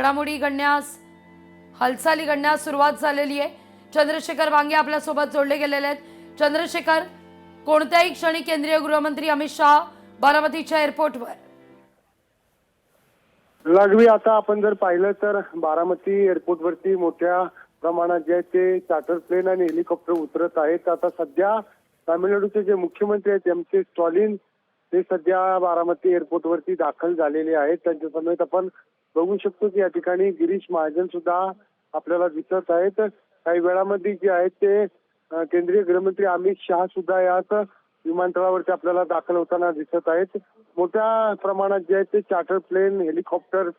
घडामोडी घडण्यास, हालचाली घडण्यास सुरुवात झालेली आहे। चंद्रशेखर वांगे आपल्यासोबत जोडले गेलेले आहेत। चंद्रशेखर, कोणत्याही क्षणी केंद्रीय गृहमंत्री अमित शहा बारामतीच्या एअरपोर्टवर? लागवी आता आपण जर पाहिलं तर बारामती एअरपोर्टवरती मोठ्या प्रमाणात जे ते चार्टर प्लेन आणि हेलिकॉप्टर उतरत आहेत। आता सध्या तामिळनाडूचे जे मुख्यमंत्री आहेत एम.के. स्टॅलिन ते सध्या बारामती एअरपोर्टवरती दाखल झालेले आहेत। त्यांच्या समेत आपण बघू शकतो की या ठिकाणी गिरीश महाजन सुद्धा आपल्याला दिसत आहेत। काही वेळामध्ये जे आहेत ते केंद्रीय गृहमंत्री अमित शहा सुद्धा याच विमानतळावरती आपल्याला दाखल होताना दिसत आहेत। मोठ्या प्रमाणात जे आहे ते चार्टर प्लेन, हेलिकॉप्टर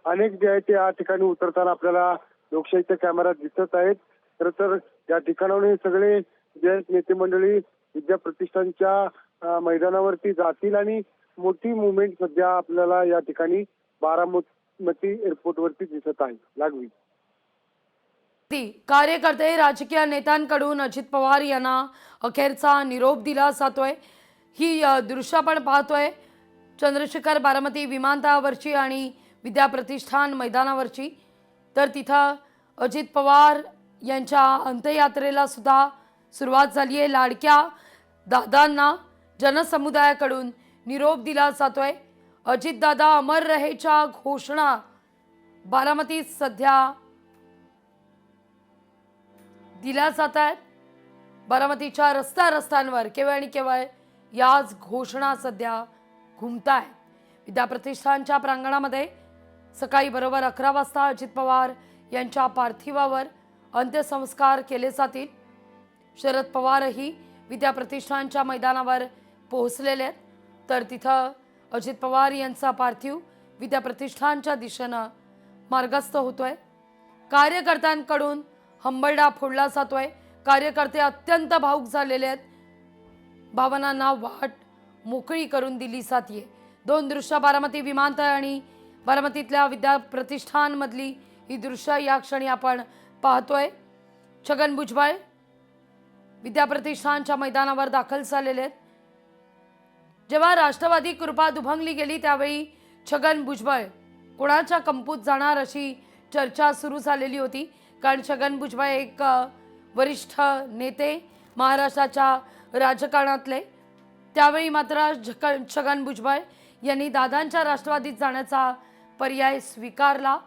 अनेक जे आहे ते या ठिकाणी उतरताना आपल्याला लोकशाहीच्या कॅमेऱ्यात दिसत आहेत। खरं तर या ठिकाणाहून सगळे जे आहेत नेते मंडळी विद्या प्रतिष्ठानच्या मैदानावरती जातील आणि मोठी मुवमेंट सध्या आपल्याला या ठिकाणी बारामती एअरपोर्टवरती दिसत आहे। लागवी कार्यकर्ते राजकीय नेत्यांकडून अजित पवार यांना अखेरचा निरोप दिला जातोय। ही दृश्य आपण पाहतोय चंद्रशेखर बारामती विमानतळावरची आणि विद्या प्रतिष्ठान मैदानावरची। तर तिथं अजित पवार यांच्या अंत्ययात्रेला सुद्धा सुरुवात झाली आहे। लाडक्या दादांना जनसमुदायाकडून निरोप दिला जातोय। अजित दादा अमर रहेच्या घोषणा बारामतीत सध्या दिल्या जात आहेत। बारामतीच्या रस्त्यांवर केवळ आणि केवळ याच घोषणा सध्या घुमतायत। विद्या प्रतिष्ठानच्या प्रांगणामध्ये सकाळी बरोबर 11 वाजता अजित पवार यांच्या पार्थिवावर अंत्यसंस्कार केले जातील। शरद पवारही विद्या प्रतिष्ठानच्या मैदानावर पोहोचलेले आहेत। तर तिथं अजित पवार यांचा पार्थिव विद्या प्रतिष्ठानच्या दिशेनं मार्गस्थ होतोय। कार्यकर्त्यांकडून हंबरडा फोडला जातोय। कार्यकर्ते अत्यंत भावुक झालेले आहेत। भावनांना वाट मोकळी करून दिली जाते। दोन दृश्य बारामती विमानतळ आणि बारामतीतल्या विद्या प्रतिष्ठान मधली ही दृश्य या क्षणी आपण पाहतोय। छगन भुजबळ विद्या प्रतिष्ठानच्या मैदानावर दाखल झालेले आहेत। जेव्हा राष्ट्रवादी कृपा दुभंगली गेली त्यावेळी छगन भुजबळ कोणाच्या कंपूत जाणार अशी चर्चा सुरू झालेली होती। कारण छगन भुजबळ एक वरिष्ठ नेते महाराष्ट्राच्या राजकारणातले। त्यावेळी मात्र छगन भुजबळ यांनी दादांच्या राष्ट्रवादीत जाण्याचा पर्याय स्वीकारला।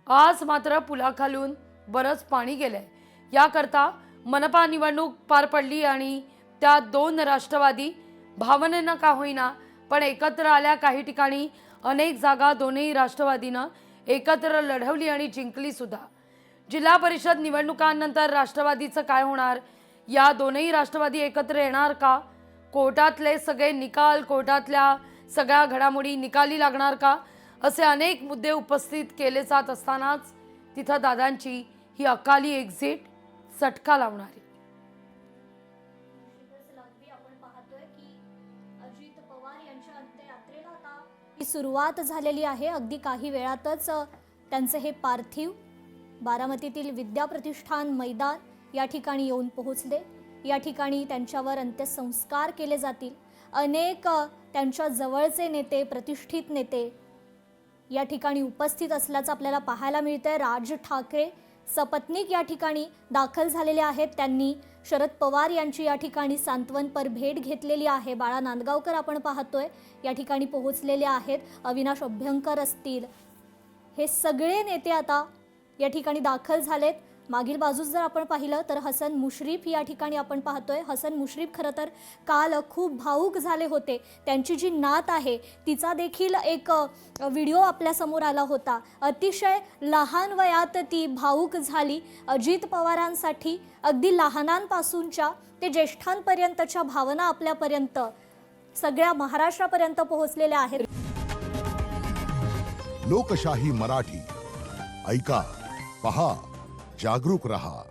आज मात्र पुलाखालून बरंच पाणी गेलंय। याकरता मनपा निवडणूक पार पडली आणि त्या दोन राष्ट्रवादी भावनेनं का होईना पण एकत्र आल्या। काही ठिकाणी अनेक जागा दोन्ही राष्ट्रवादीनं एकत्र लढवली आणि जिंकली सुद्धा। जिल्हा परिषद निवडणुकांनंतर राष्ट्रवादीचं काय होणार? या दोन्ही राष्ट्रवादी एकत्र येणार का? कोर्टातले सगळे निकाल, कोर्टातल्या सगळ्या घडामोडी निकाली लागणार का? असे अनेक मुद्दे उपस्थित केले जात असतानाच तिथं दादांची ही अकाली एक्झिट चटका लावणारी। सुरुवात झालेली आहे। अगदी काही वेळातच त्यांचे हे पार्थिव बारामतीतील विद्या प्रतिष्ठान मैदान या ठिकाणी येऊन पोहोचले। या ठिकाणी त्यांच्यावर अंत्यसंस्कार केले जातील। अनेक त्यांच्या जवळचे नेते, प्रतिष्ठित नेते या ठिकाणी उपस्थित असल्याचं आपल्याला पाहायला मिळतंय। राज ठाकरे सपत्नीक या ठिकाणी दाखल झालेले आहेत। त्यांनी शरद पवार यांची या ठिकाणी सांत्वनपर भेट घेतलेली आहे। बाळा नांदगावकर आपण पाहतोय या ठिकाणी पोहोचलेले आहेत। अविनाश अभ्यंकर असतील, हे सगळे नेते आता या ठिकाणी दाखल झालेत। मागील बाजूस जर आपण पाहिलं तर हसन मुश्रीफ या ठिकाणी आपण पाहतोय। हसन मुश्रीफ खरं तर काल खूप भावुक झाले होते। त्यांची जी नात आहे तिचा देखील एक व्हिडिओ आपल्या समोर आला होता। अतिशय लहान वयात ती भावुक झाली। अजित पवारांसाठी अगदी लहानांपासूनच्या ते ज्येष्ठांपर्यंतच्या भावना आपल्यापर्यंत सगळ्या महाराष्ट्रापर्यंत पोहोचलेल्या आहेत। लोकशाही मराठी ऐका, पहा, जागरूक रहा।